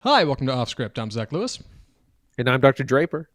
Hi, welcome to Off Script. I'm Zach Lewis. And I'm Dr. Draper.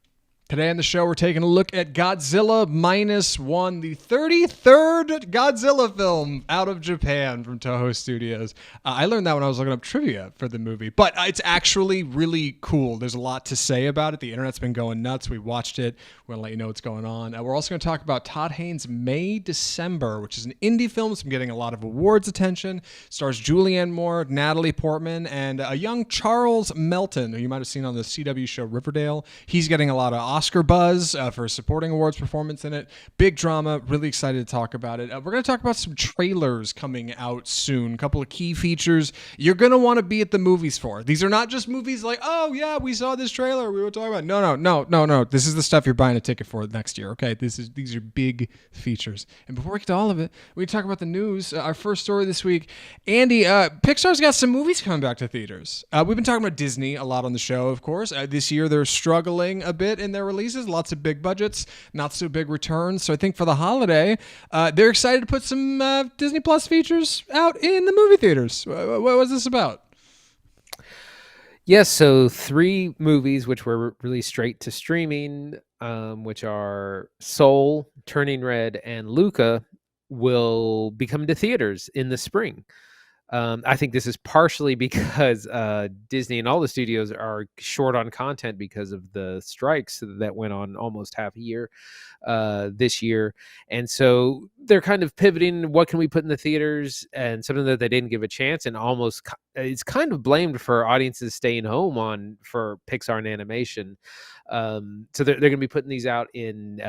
Today on the show, we're taking a look at Godzilla Minus One, the 33rd Godzilla film out of Japan from Toho Studios. I learned that when I was looking up trivia for the movie, but it's actually really cool. There's a lot to say about it. The internet's been going nuts. We watched it. We're going to let you know what's going on. We're also going to talk about Todd Haynes' May December, which is an indie film that's been getting a lot of awards attention. Stars Julianne Moore, Natalie Portman, and a young Charles Melton, who you might have seen on the CW show Riverdale. He's getting a lot of Oscar buzz for supporting awards performance in it. Big drama. Really excited to talk about it. We're going to talk about some trailers coming out soon. A couple of key features you're going to want to be at the movies for. These are not just movies like, oh yeah, we saw this trailer we were talking about. No. This is the stuff you're buying a ticket for next year. Okay, these are big features. And before we get to all of it, we talk about the news. Our first story this week, Andy. Pixar's got some movies coming back to theaters. We've been talking about Disney a lot on the show, of course. This year they're struggling a bit in their releases, lots of big budgets, not so big returns. So I think for the holiday, they're excited to put some Disney Plus features out in the movie theaters. What was this about? Yes, so three movies which were released straight to streaming, which are Soul, Turning Red, and Luca, will be coming to theaters in the spring. I think this is partially because Disney and all the studios are short on content because of the strikes that went on almost half a year this year. And so they're kind of pivoting, what can we put in the theaters, and something that they didn't give a chance, and almost it's kind of blamed for audiences staying home for Pixar and animation. So they're going to be putting these out in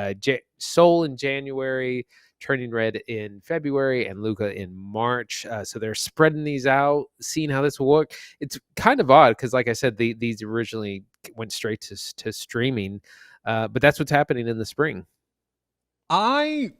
Soul in January, Turning Red in February, and Luca in March. So they're spreading these out, seeing how this will work. It's kind of odd because, like I said, these originally went straight to streaming, but that's what's happening in the spring. I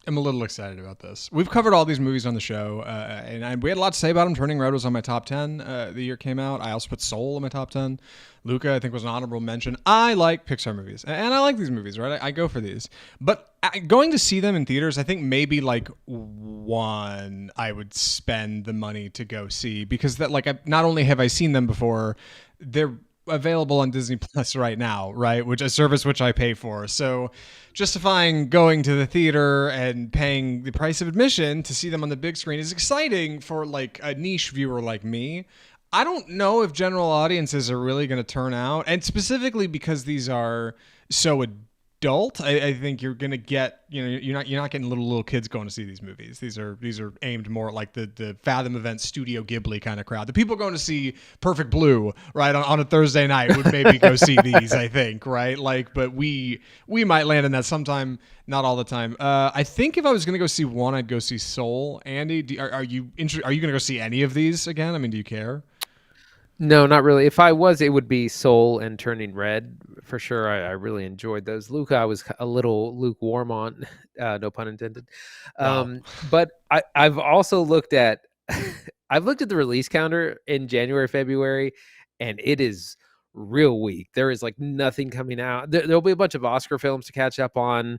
am a little excited about this. We've covered all these movies on the show, and we had a lot to say about them. Turning Red was on my top 10 the year it came out. I also put Soul in my top 10. Luca, I think, was an honorable mention. I like Pixar movies, and I like these movies, right? I go for these. But going to see them in theaters, I think maybe like one I would spend the money to go see, because that, like, not only have I seen them before, they're available on Disney Plus right now, right? Which a service which I pay for. So justifying going to the theater and paying the price of admission to see them on the big screen is exciting for like a niche viewer like me. I don't know if general audiences are really going to turn out, and specifically because these are so adult, I think you're going to get, you're not getting little kids going to see these movies. These are aimed more at like the Fathom Event Studio Ghibli kind of crowd. The people going to see Perfect Blue, right, on a Thursday night would maybe go see these, I think, right? Like, but we might land in that sometime, not all the time. I think if I was going to go see one, I'd go see Soul. Andy, are you going to go see any of these again? I mean, do you care? No, not really. If I was, it would be Soul and Turning Red for sure. I really enjoyed those. Luca, I was a little lukewarm on, no pun intended. Wow. But I've also looked at I've looked at the release counter in January, February, and it is real weak. There is like nothing coming out. There'll be a bunch of Oscar films to catch up on,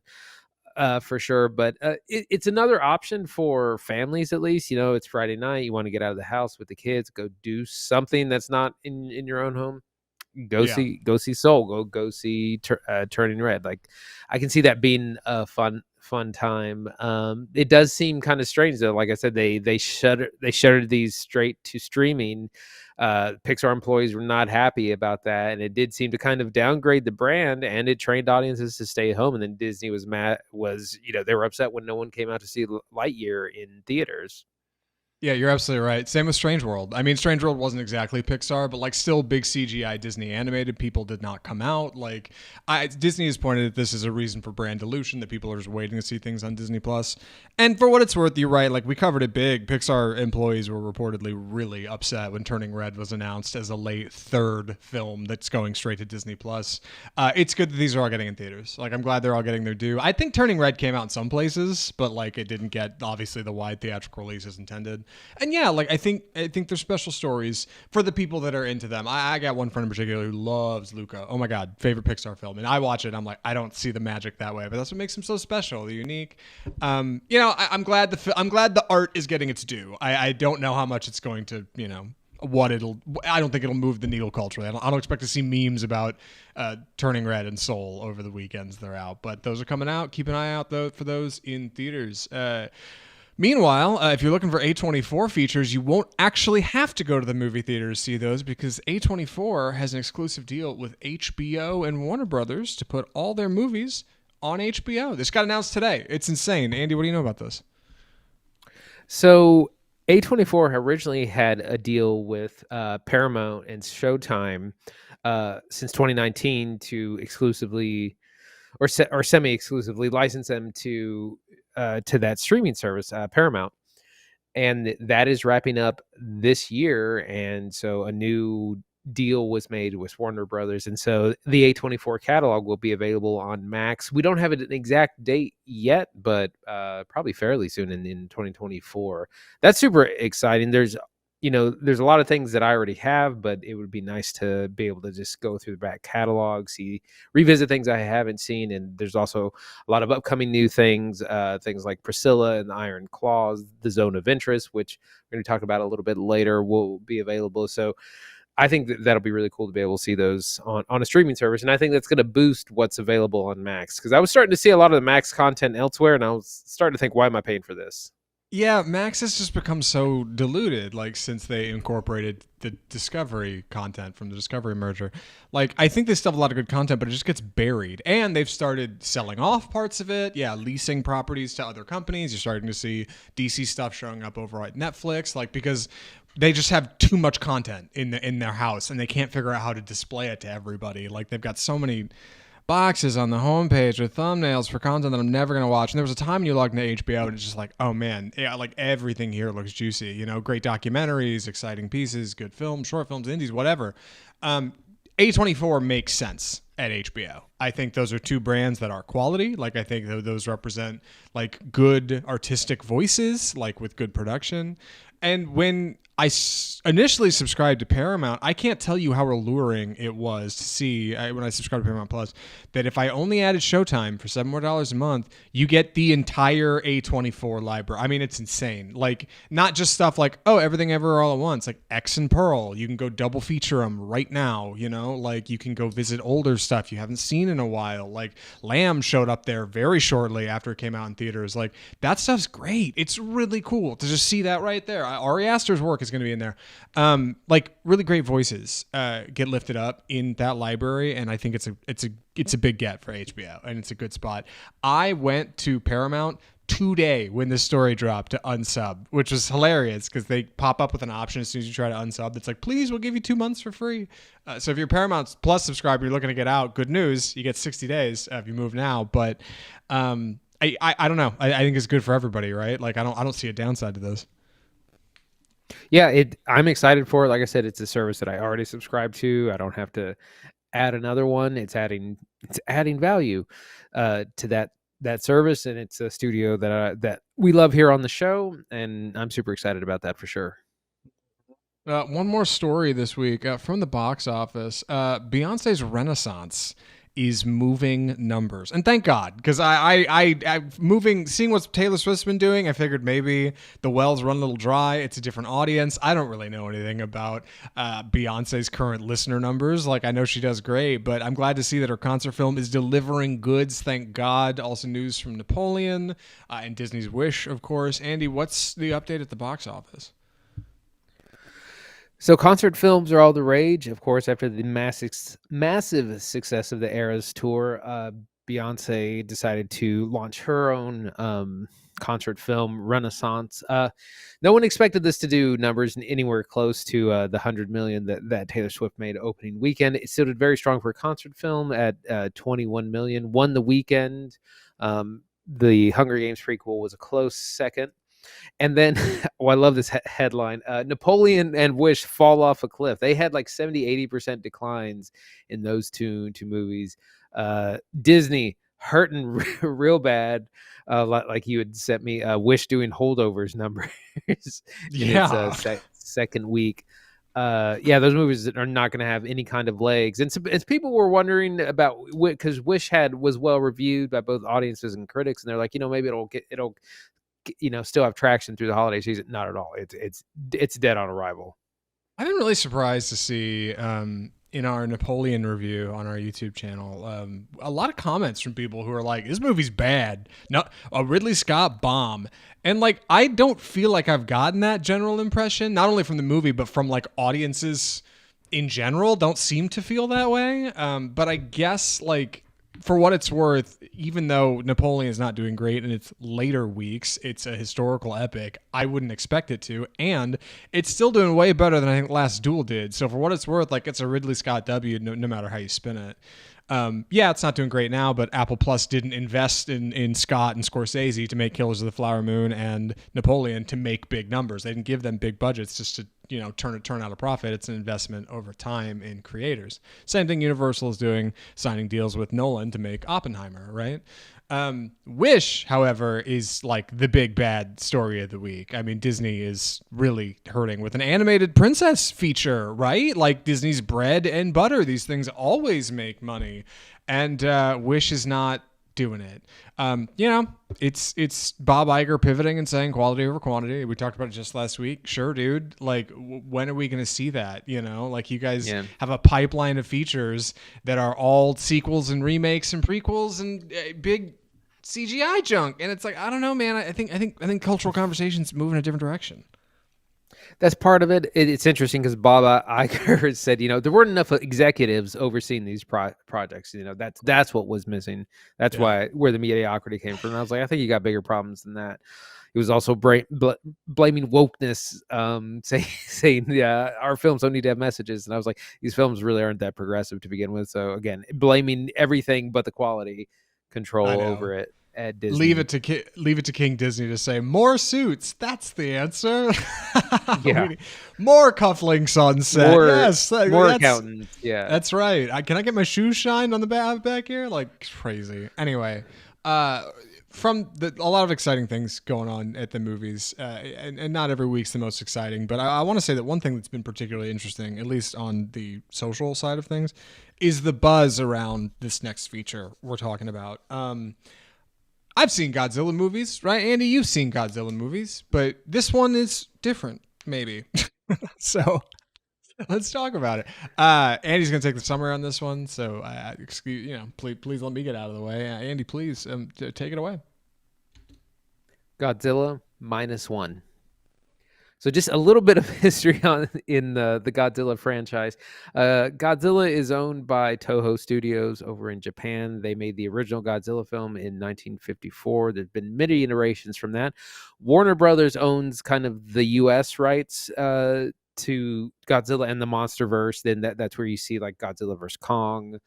for sure. But it's another option for families, at least. It's Friday night. You want to get out of the house with the kids, go do something that's not in your own home. Yeah. Go see Soul. Go see Turning Red. Like, I can see that being a fun time. It does seem kind of strange though. Like I said, they shuttered these straight to streaming. Pixar employees were not happy about that, and it did seem to kind of downgrade the brand, and it trained audiences to stay home. And then Disney was mad. They were upset when no one came out to see Lightyear in theaters. Yeah, you're absolutely right. Same with Strange World. I mean, Strange World wasn't exactly Pixar, but like still big CGI Disney animated. People did not come out. Like, Disney has pointed that this is a reason for brand dilution, that people are just waiting to see things on Disney Plus. And for what it's worth, you're right. Like, we covered it big. Pixar employees were reportedly really upset when Turning Red was announced as a late third film that's going straight to Disney Plus. It's good that these are all getting in theaters. Like, I'm glad they're all getting their due. I think Turning Red came out in some places, but like it didn't get obviously the wide theatrical release as intended. And yeah, like I think there's special stories for the people that are into them. I got one friend in particular who loves Luca. Oh my god, favorite Pixar film. And I watch it, I'm like, I don't see the magic that way, but that's what makes him so special, unique. I'm glad the art is getting its due. I don't know how much it's going to I don't think it'll move the needle culturally. I don't expect to see memes about Turning Red and Soul over the weekends they're out, but those are coming out. Keep an eye out though for those in theaters. Meanwhile, if you're looking for A24 features, you won't actually have to go to the movie theater to see those because A24 has an exclusive deal with HBO and Warner Brothers to put all their movies on HBO. This got announced today. It's insane. Andy, what do you know about this? So A24 originally had a deal with Paramount and Showtime since 2019 to exclusively or semi-exclusively license them to that streaming service, Paramount, and that is wrapping up this year. And so a new deal was made with Warner Brothers, and so the A24 catalog will be available on Max. We don't have an exact date yet, but probably fairly soon in 2024. That's super exciting. There's a lot of things that I already have, but it would be nice to be able to just go through the back catalog, revisit things I haven't seen. And there's also a lot of upcoming new things, things like Priscilla and the Iron Claws, The Zone of Interest, which we're going to talk about a little bit later, will be available. So I think that'll be really cool to be able to see those on a streaming service. And I think that's going to boost what's available on Max, because I was starting to see a lot of the Max content elsewhere, and I was starting to think, why am I paying for this? Yeah, Max has just become so diluted, like since they incorporated the Discovery content from the Discovery merger. Like, I think they still have a lot of good content, but it just gets buried. And they've started selling off parts of it. Yeah, leasing properties to other companies. You're starting to see DC stuff showing up over at Netflix, like because they just have too much content in their house, and they can't figure out how to display it to everybody. Like, they've got so many boxes on the homepage with thumbnails for content that I'm never going to watch. And there was a time when you logged into HBO and it's just like, oh man, yeah, like everything here looks juicy. You know, great documentaries, exciting pieces, good films, short films, indies, whatever. A24 makes sense at HBO. I think those are two brands that are quality. Like, I think those represent like good artistic voices, like with good production. And when I initially subscribed to Paramount, I can't tell you how alluring it was to see when I subscribed to Paramount Plus that if I only added Showtime for $7 more a month, you get the entire A24 library. I mean, it's insane. Like, not just stuff like, oh, Everything Ever All at Once, like X and Pearl. You can go double feature them right now, you know? Like, you can go visit older stuff you haven't seen in a while. Like, Lamb showed up there very shortly after it came out in theaters. Like, that stuff's great. It's really cool to just see that right there. Ari Aster's work is going to be in there. Like, really great voices get lifted up in that library, and I think it's a big get for HBO, and it's a good spot. I went to Paramount today when this story dropped to unsub, which was hilarious because they pop up with an option as soon as you try to unsub that's like, please, we'll give you 2 months for free. So if you're a Paramount Plus subscriber, you're looking to get out, good news, you get 60 days if you move now. But I don't know. I think it's good for everybody, right? Like, I don't see a downside to this. Yeah, I'm excited for it. Like I said, it's a service that I already subscribe to. I don't have to add another one. It's adding value to that service, and it's a studio that we love here on the show, and I'm super excited about that for sure. One more story this week from the box office. Beyonce's Renaissance is moving numbers, and thank God, because seeing what Taylor Swift's been doing, I figured maybe the wells run a little dry. It's a different audience. I don't really know anything about Beyonce's current listener numbers. Like, I know she does great, but I'm glad to see that her concert film is delivering goods. Thank God. Also news from Napoleon and Disney's Wish, of course. Andy, what's the update at the box office? So concert films are all the rage, of course, after the massive success of the Eras tour. Beyonce decided to launch her own concert film, Renaissance. No one expected this to do numbers anywhere close to the 100 million that Taylor Swift made opening weekend. It still did very strong for a concert film at 21 million. Won the weekend. The Hunger Games prequel was a close second. And then, I love this headline. Napoleon and Wish fall off a cliff. They had like 70-80% declines in those two movies. Disney hurting real bad. Like you had sent me Wish doing holdovers numbers in its second week. Those movies are not going to have any kind of legs. And so, as people were wondering about, because Wish was well reviewed by both audiences and critics, and they're like, maybe it'll still have traction through the holiday season. Not at all. It's dead on arrival. I've been really surprised to see in our Napoleon review on our YouTube channel a lot of comments from people who are like, "This movie's bad. No, a Ridley Scott bomb." And like, I don't feel like I've gotten that general impression, not only from the movie but from like audiences in general. Don't seem to feel that way. But I guess like for what it's worth, even though Napoleon is not doing great in its later weeks, it's a historical epic. I wouldn't expect it to, and it's still doing way better than I think Last Duel did. So for what it's worth, like it's a Ridley Scott W, no matter how you spin it. Yeah, it's not doing great now, but Apple Plus didn't invest in Scott and Scorsese to make Killers of the Flower Moon and Napoleon to make big numbers. They didn't give them big budgets just to turn out a profit. It's an investment over time in creators. Same thing Universal is doing, signing deals with Nolan to make Oppenheimer, right? Wish, however, is like the big bad story of the week. I mean, Disney is really hurting with an animated princess feature, right? Like Disney's bread and butter. These things always make money, and Wish is not doing it. It's Bob Iger pivoting and saying quality over quantity. We talked about it just last week. Sure, dude. Like, when are we going to see that? Like you guys have a pipeline of features that are all sequels and remakes and prequels and big CGI junk. And it's like, I don't know, man. I think cultural conversation's moving a different direction. That's part of it. It's interesting because Bob Iger said, there weren't enough executives overseeing these projects. That's what was missing. That's where the mediocrity came from. And I was like, I think you got bigger problems than that. He was also blaming wokeness, saying, our films don't need to have messages. And I was like, these films really aren't that progressive to begin with. So again, blaming everything but the quality control over it. At Disney. Leave it to King Disney to say more suits. That's the answer. Yeah, more cufflinks on set. More accountants. Yeah, that's right. Can I get my shoes shined on the back here? Like crazy. Anyway, from a lot of exciting things going on at the movies, and not every week's the most exciting. But I want to say that one thing that's been particularly interesting, at least on the social side of things, is the buzz around this next feature we're talking about. I've seen Godzilla movies, right? Andy, you've seen Godzilla movies, but this one is different, maybe. So let's talk about it. Andy's going to take the summary on this one. So please let me get out of the way. Andy, please take it away. Godzilla -1. So just a little bit of history in the Godzilla franchise. Godzilla is owned by Toho Studios over in Japan. They made the original Godzilla film in 1954. There's been many iterations from that. Warner Brothers owns kind of the U.S. rights to Godzilla and the MonsterVerse. Then that's where you see like Godzilla vs. Kong,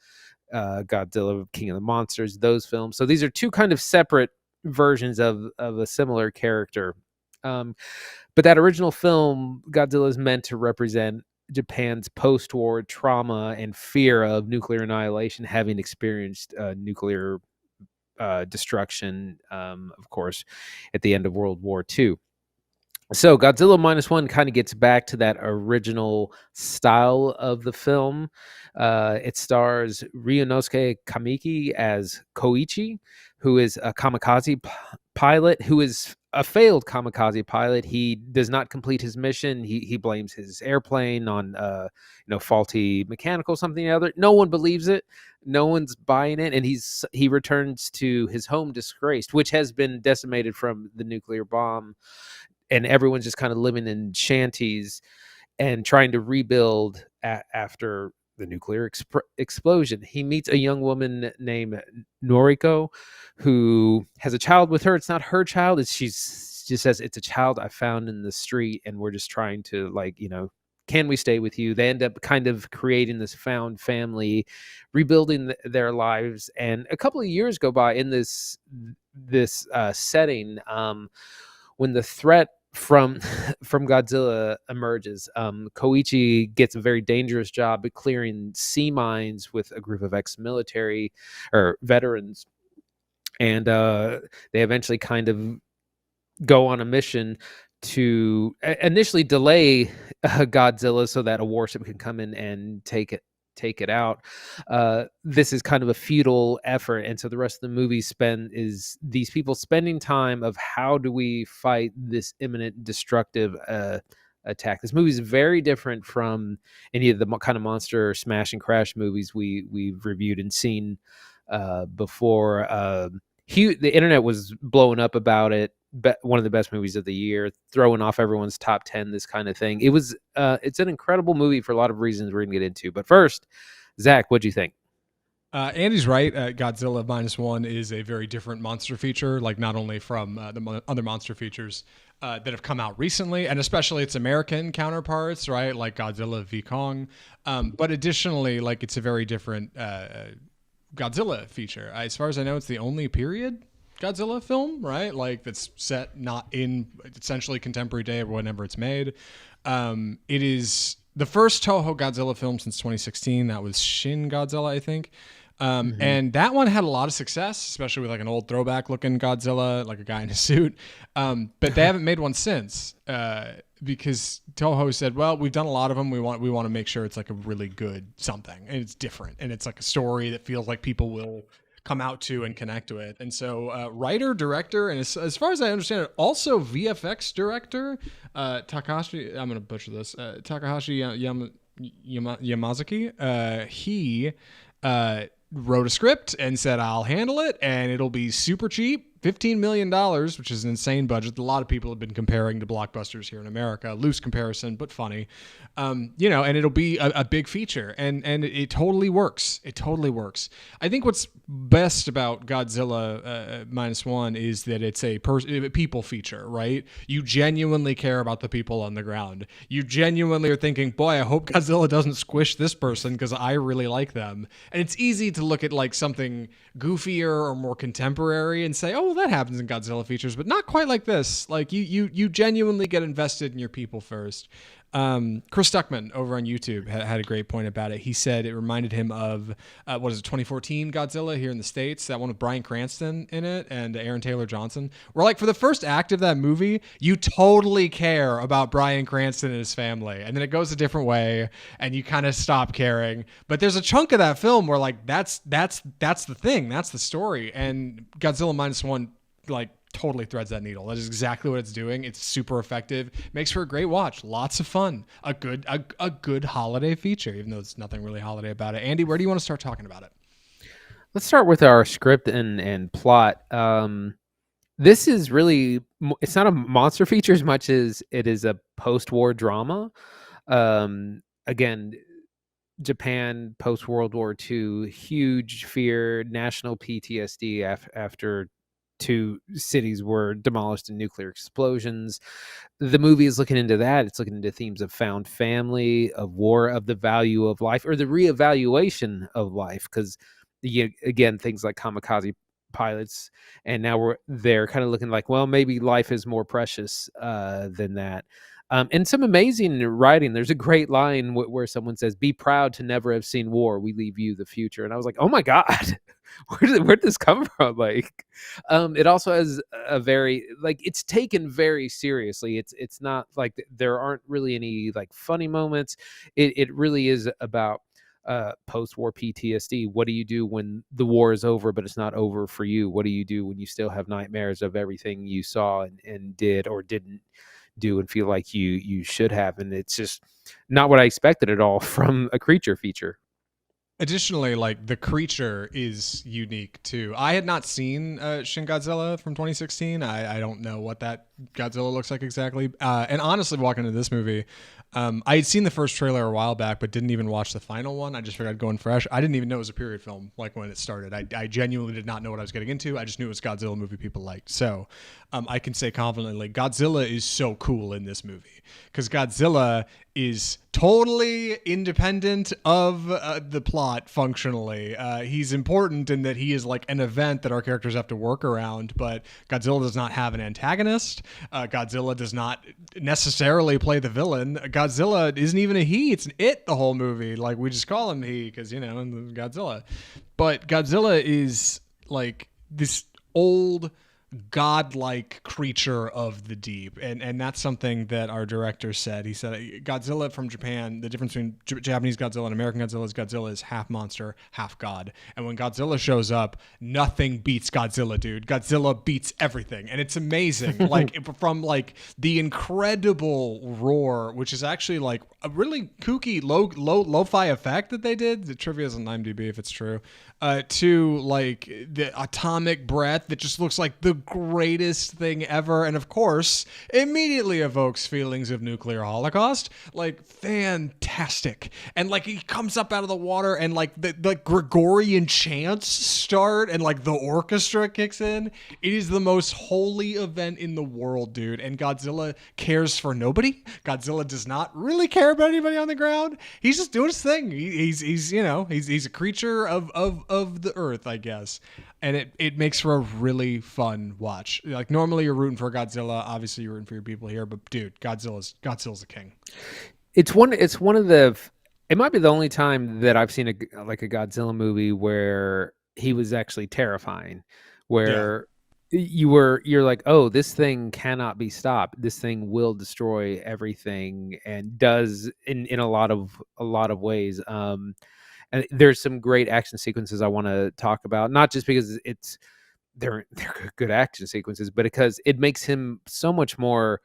Godzilla King of the Monsters, those films. So these are two kind of separate versions of a similar character. But that original film, Godzilla, is meant to represent Japan's post-war trauma and fear of nuclear annihilation, having experienced nuclear destruction, of course, at the end of World War II. So Godzilla -1 kind of gets back to that original style of the film. It stars Ryunosuke Kamiki as Koichi, who is a kamikaze pilot, who is a failed kamikaze pilot. He does not complete his mission. He blames his airplane on faulty mechanical something or other. No one believes it. No one's buying it, and he returns to his home disgraced, which has been decimated from the nuclear bomb. And everyone's just kind of living in shanties and trying to rebuild after the nuclear explosion. He meets a young woman named Noriko who has a child with her. It's not her child. She just says, it's a child I found in the street, and we're just trying to, can we stay with you? They end up kind of creating this found family, rebuilding their lives. And a couple of years go by in this setting when the threat from Godzilla emerges. Koichi gets a very dangerous job at clearing sea mines with a group of ex-military or veterans, and they eventually kind of go on a mission to initially delay Godzilla so that a warship can come in and take it out. This is kind of a futile effort, and so the rest of the movie is these people spending time of how do we fight this imminent destructive attack. This movie is very different from any of the kind of monster smash and crash movies we've reviewed and seen before. The internet was blowing up about it. One of the best movies of the year, throwing off everyone's top 10, this kind of thing. It's an incredible movie for a lot of reasons we're gonna get into. But first, Zach, what'd you think? Andy's right. Godzilla -1 is a very different monster feature, like not only from other monster features that have come out recently, and especially its American counterparts, right? Like Godzilla v Kong. But additionally, like it's a very different Godzilla feature. As far as I know, it's the only period Godzilla film, right? Like that's set not in essentially contemporary day or whenever it's made. It is the first Toho Godzilla film since 2016. That was Shin Godzilla, I think. And that one had a lot of success, especially with like an old throwback looking Godzilla, like a guy in a suit. But they haven't made one since because Toho said, well, we've done a lot of them. We want to make sure it's like a really good something and it's different. And it's like a story that feels like people will come out to and connect with. And so writer, director, and as far as I understand it, also VFX director, Takahashi, I'm going to butcher this, Takahashi Yamazaki, he wrote a script and said, I'll handle it and it'll be super cheap. $15 million, which is an insane budget. A lot of people have been comparing to blockbusters here in America. Loose comparison, but funny. And it'll be a big feature. And it totally works. It totally works. I think what's best about Godzilla -1 is that it's a people feature, right? You genuinely care about the people on the ground. You genuinely are thinking, boy, I hope Godzilla doesn't squish this person because I really like them. And it's easy to look at like something goofier or more contemporary and say, oh, well, that happens in Godzilla features, but not quite like this. Like you genuinely get invested in your people first. Chris Stuckman over on YouTube had a great point about it. He said it reminded him of 2014 Godzilla here in the States, that one with Bryan Cranston in it and Aaron Taylor Johnson, where like for the first act of that movie, you totally care about Bryan Cranston and his family, and then it goes a different way and you kind of stop caring. But there's a chunk of that film where like that's the thing, that's the story, and Godzilla -1 like totally threads that needle. That is exactly what it's doing. It's super effective. Makes for a great watch. Lots of fun. A good holiday feature, even though there's nothing really holiday about it. Andy, where do you want to start talking about it? Let's start with our script and plot. This is really, it's not a monster feature as much as it is a post-war drama. Again, Japan post-World War II, huge fear, national PTSD after two cities were demolished in nuclear explosions. The movie is looking into that. It's looking into themes of found family, of war, of the value of life, or the reevaluation of life. Because again, things like kamikaze pilots, and now they're kind of looking like, well, maybe life is more precious than that. And some amazing writing. There's a great line where someone says, "Be proud to never have seen war. We leave you the future." And I was like, "Oh my God, where did this come from?" Like, it also has a very it's taken very seriously. It's not like there aren't really any like funny moments. It really is about post-war PTSD. What do you do when the war is over, but it's not over for you? What do you do when you still have nightmares of everything you saw and did or didn't do and feel like you should have? And it's just not what I expected at all from a creature feature. Additionally, like the creature is unique too. I had not seen Shin Godzilla from 2016. I don't know what that Godzilla looks like exactly. And honestly, walking into this movie, I had seen the first trailer a while back, but didn't even watch the final one. I just figured I'd go in fresh. I didn't even know it was a period film like when it started. I genuinely did not know what I was getting into. I just knew it was a Godzilla movie people liked. So I can say confidently, Godzilla is so cool in this movie because Godzilla is totally independent of the plot functionally. He's important in that he is like an event that our characters have to work around, but Godzilla does not have an antagonist. Godzilla does not necessarily play the villain. Godzilla isn't even a he, it's an it the whole movie. Like we just call him he because, Godzilla. But Godzilla is like this old godlike creature of the deep, and that's something that our director said. He said Godzilla from Japan, the difference between Japanese Godzilla and American Godzilla is half monster, half god. And when Godzilla shows up, nothing beats Godzilla, dude. Godzilla beats everything, and it's amazing. Like from like the incredible roar, which is actually like a really kooky lo-fi effect that they did. The trivia is on IMDb if it's true. To like the atomic breath that just looks like the greatest thing ever, and of course immediately evokes feelings of nuclear holocaust. Like fantastic. And like he comes up out of the water and like the Gregorian chants start and like the orchestra kicks in. It is the most holy event in the world, dude. And Godzilla cares for nobody. Godzilla does not really care about anybody on the ground. He's just doing his thing. He's you know, he's a creature of the earth, I guess. And it makes for a really fun watch. Like normally you're rooting for Godzilla, obviously you're rooting for your people here, but dude, Godzilla's the king. It's one of the, it might be the only time that I've seen a Godzilla movie where he was actually terrifying, where you're like, oh, this thing cannot be stopped. This thing will destroy everything, and does in a lot of ways. And there's some great action sequences I want to talk about, not just because they're good action sequences, but because it makes him so much more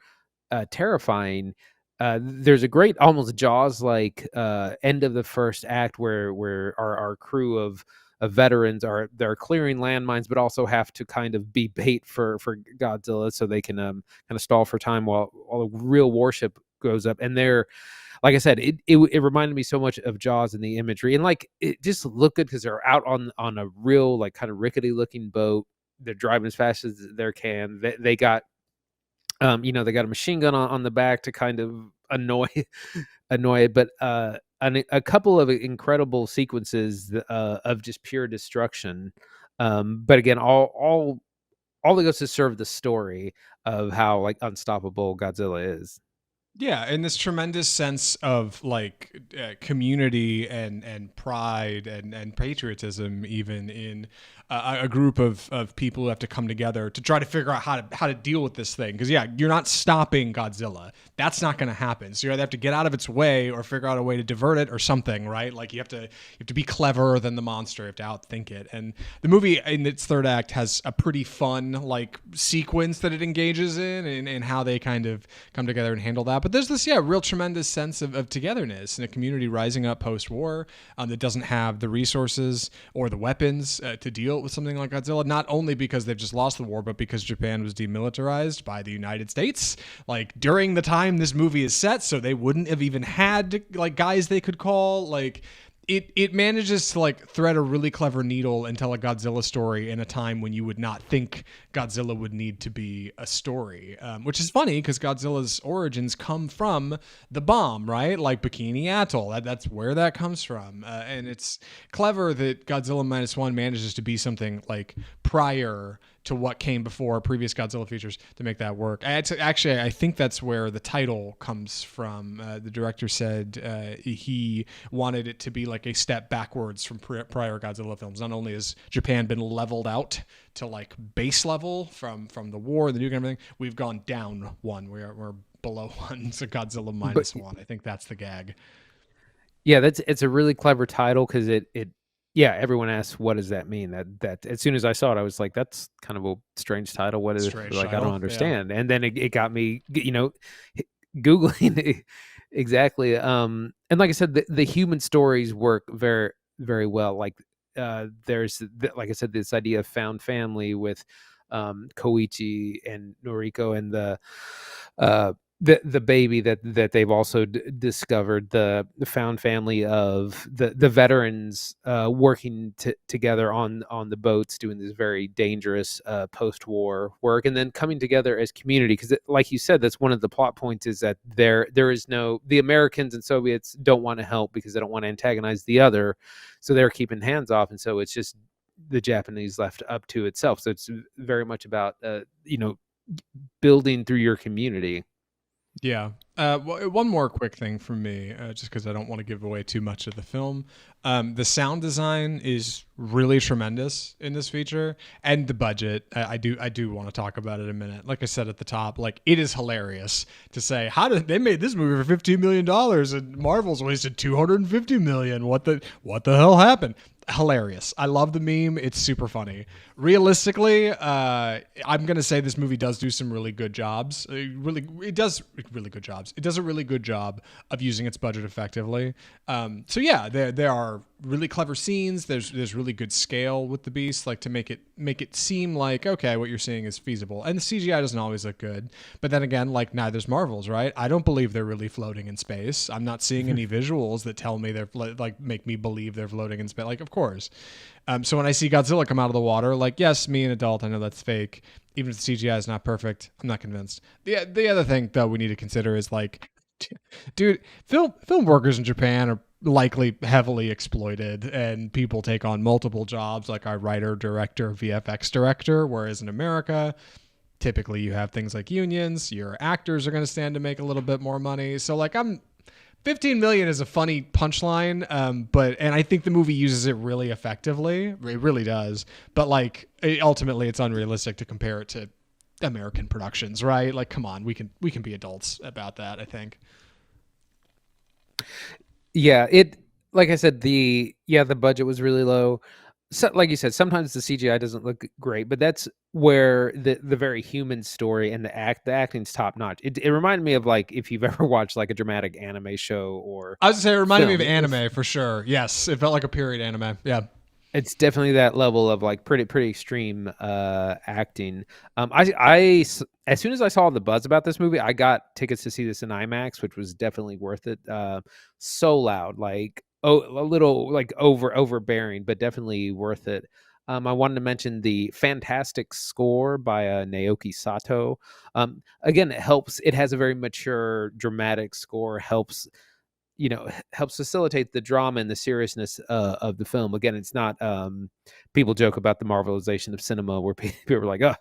terrifying. There's a great, almost Jaws like end of the first act where our crew of veterans they're clearing landmines, but also have to kind of be bait for Godzilla, so they can kind of stall for time while a real warship goes up. And they're, like I said, it reminded me so much of Jaws in the imagery, and like it just looked good because they're out on a real like kind of rickety looking boat. They're driving as fast as they can. They got they got a machine gun on the back to kind of annoy it, but a couple of incredible sequences of just pure destruction. But again, all that goes to serve the story of how like unstoppable Godzilla is. Yeah, and this tremendous sense of like community and pride and patriotism, even in a group of people who have to come together to try to figure out how to deal with this thing. Because yeah, you're not stopping Godzilla. That's not going to happen. So you either have to get out of its way or figure out a way to divert it or something, right? Like you have to be cleverer than the monster. You have to outthink it. And the movie in its third act has a pretty fun like sequence that it engages in, and how they kind of come together and handle that. But there's this real tremendous sense of togetherness in a community rising up post-war that doesn't have the resources or the weapons to deal with something like Godzilla, not only because they've just lost the war, but because Japan was demilitarized by the United States like during the time this movie is set, so they wouldn't have even had like guys they could call. Like it manages to like thread a really clever needle and tell a Godzilla story in a time when you would not think Godzilla would need to be a story, which is funny because Godzilla's origins come from the bomb, right? Like Bikini Atoll. That's where that comes from. And it's clever that Godzilla Minus One manages to be something like prior to what came before previous Godzilla features to make that work. Actually, I think that's where the title comes from. The director said he wanted it to be like a step backwards from prior Godzilla films. Not only has Japan been leveled out to like base level from the war, the nuke and everything, we've gone down one. We're below one, so Godzilla Minus One. I think that's the gag. Yeah, it's a really clever title because it everyone asks what does that mean. That as soon as I saw it, I was like, that's kind of a strange title. What is Strange it? Like, title, I don't understand. And then it got me, Googling it exactly. And like I said, the human stories work very, very well. Like there's, like I said, this idea of found family with Koichi and Noriko, and the baby that they've also discovered, the found family of the veterans working together on the boats, doing this very dangerous post-war work, and then coming together as community. Because like you said, that's one of the plot points, is that there is no, the Americans and Soviets don't want to help because they don't want to antagonize the other, so they're keeping hands off, and so it's just the Japanese left up to itself. So it's very much about building through your community. Yeah. One more quick thing from me, just because I don't want to give away too much of the film. The sound design is really tremendous in this feature, and the budget. I do want to talk about it in a minute. Like I said at the top, like it is hilarious to say how did they made this movie for $15 million and Marvel's wasted $250 million. What the hell happened? Hilarious. I love the meme. It's super funny. Realistically, I'm gonna say this movie does do some really good jobs. It does really good jobs. It does a really good job of using its budget effectively. So yeah, there are really clever scenes. There's really good scale with the beast, like to make it seem like okay, what you're seeing is feasible. And the CGI doesn't always look good, but then again, like neither's Marvel's, right? I don't believe they're really floating in space. I'm not seeing any visuals that tell me they're like make me believe they're floating in space. Like of course. So when I see Godzilla come out of the water, like yes, me an adult, I know that's fake. Even if the CGI is not perfect, I'm not convinced. The other thing though we need to consider is like, dude, film workers in Japan are likely heavily exploited, and people take on multiple jobs like our writer, director, VFX director. Whereas in America, typically you have things like unions. Your actors are going to stand to make a little bit more money. So like 15 million is a funny punchline, and I think the movie uses it really effectively. It really does. But like ultimately, it's unrealistic to compare it to American productions, right? Like, come on, we can be adults about that. I think. Yeah, like I said, the budget was really low. So, like you said, sometimes the CGI doesn't look great, but that's where the very human story and the acting's top notch. It reminded me of like if you've ever watched like a dramatic anime show or I was gonna say it reminded me of film. anime for sure. Yes, it felt like a period anime. Yeah. It's definitely that level of like pretty extreme acting. As soon as I saw the buzz about this movie, I got tickets to see this in IMAX, which was definitely worth it. So loud, like a little like overbearing, but definitely worth it. I wanted to mention the fantastic score by Naoki Sato. Again, it helps. It has a very mature, dramatic score. Helps facilitate the drama and the seriousness of the film. Again, it's not people joke about the marvelization of cinema where people are like, oh,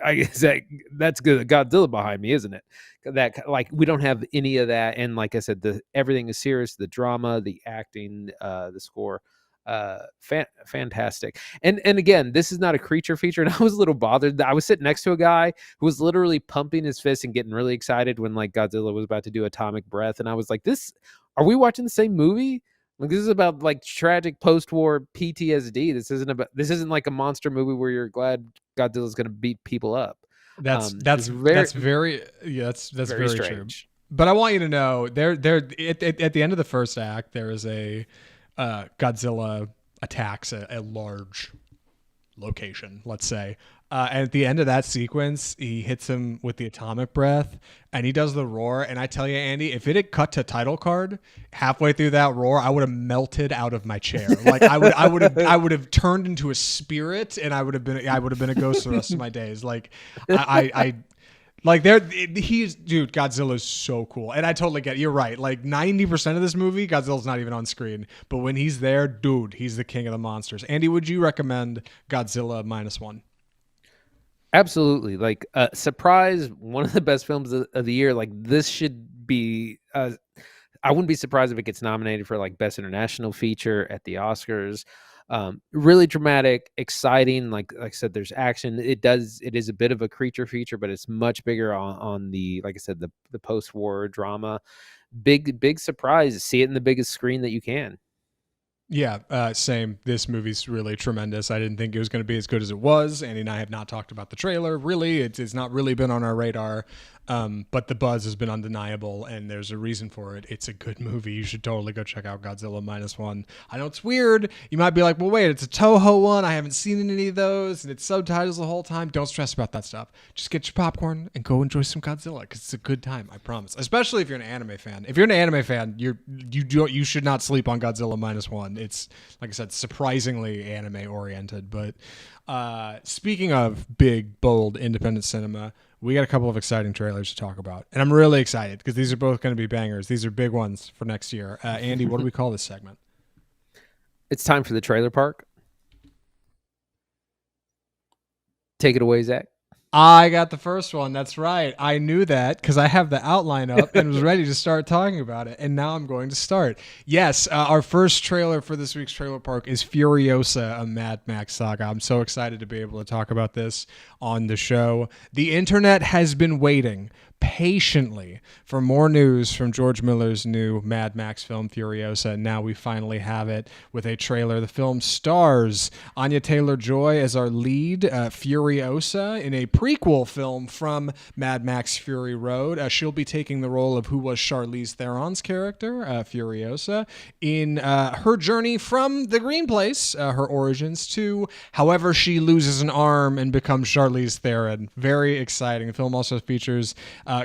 I guess that's good Godzilla behind me, isn't it? That like we don't have any of that. And like I said, everything is serious, the drama, the acting, the score, fantastic. And again, this is not a creature feature, and I was a little bothered. I was sitting next to a guy who was literally pumping his fist and getting really excited when like Godzilla was about to do atomic breath, and I was like, this are we watching the same movie? Like this is about like tragic post-war PTSD. This isn't like a monster movie where you're glad Godzilla's going to beat people up. That's very that's very true. Strange. But I want you to know there at the end of the first act there is a Godzilla attacks a large location, let's say. And at the end of that sequence, he hits him with the atomic breath and he does the roar. And I tell you, Andy, if it had cut to title card halfway through that roar, I would have melted out of my chair. Like I would have turned into a spirit and I would have been a ghost the rest of my days. Like I like dude, Godzilla's so cool. And I totally get it. You're right. Like 90% of this movie, Godzilla's not even on screen. But when he's there, dude, he's the king of the monsters. Andy, would you recommend Godzilla -1? Absolutely. Like Surprise, one of the best films of the year. Like this should be I wouldn't be surprised if it gets nominated for like best international feature at the Oscars. Really dramatic, exciting. Like I said, there's action. It is a bit of a creature feature, but it's much bigger on the, like I said, the post-war drama. Big surprise. See it in the biggest screen that you can. Yeah, same. This movie's really tremendous. I didn't think it was going to be as good as it was. Andy and I have not talked about the trailer. Really, it's not really been on our radar. But the buzz has been undeniable, and there's a reason for it. It's a good movie. You should totally go check out Godzilla -1. I know it's weird. You might be like, well, wait, it's a Toho one. I haven't seen any of those, and it's subtitles the whole time. Don't stress about that stuff. Just get your popcorn and go enjoy some Godzilla because it's a good time. I promise. Especially if you're an anime fan. If you're an anime fan, you should not sleep on Godzilla -1. It's, like I said, surprisingly anime oriented. But speaking of big, bold, independent cinema, we got a couple of exciting trailers to talk about. And I'm really excited because these are both going to be bangers. These are big ones for next year. Andy, what do we call this segment? It's time for the trailer park. Take it away, Zach. I got the first one. That's right. I knew that because I have the outline up and was ready to start talking about it. And now I'm going to start. Yes, our first trailer for this week's Trailer Park is Furiosa, a Mad Max saga. I'm so excited to be able to talk about this on the show. The internet has been waiting patiently for more news from George Miller's new Mad Max film Furiosa, and now we finally have it with a trailer. The film stars Anya Taylor-Joy as our lead, Furiosa, in a prequel film from Mad Max Fury Road. She'll be taking the role of who was Charlize Theron's character, Furiosa, in her journey from the Green Place, her origins, to however she loses an arm and becomes Charlize Theron. Very exciting. The film also features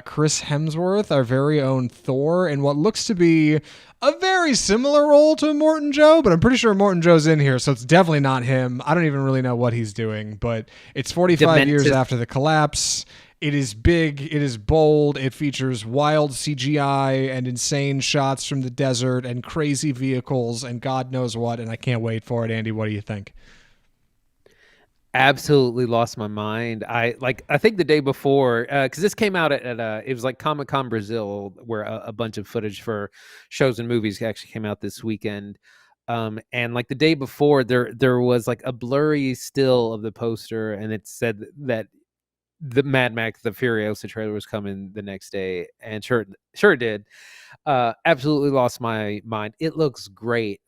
Chris Hemsworth, our very own Thor, in what looks to be a very similar role to Morton Joe, but I'm pretty sure Morton Joe's in here, so it's definitely not him. I don't even really know what he's doing, but it's 45 years after the collapse. It is big, it is bold, it features wild CGI and insane shots from the desert and crazy vehicles and God knows what, and I can't wait for it. Andy, what do you think? Absolutely lost my mind. I think the day before, because this came out at it was like Comic-Con Brazil, where a bunch of footage for shows and movies actually came out this weekend. And like the day before, there was like a blurry still of the poster, and it said that the Mad Max, the Furiosa trailer was coming the next day, and sure it did. Absolutely lost my mind. It looks great.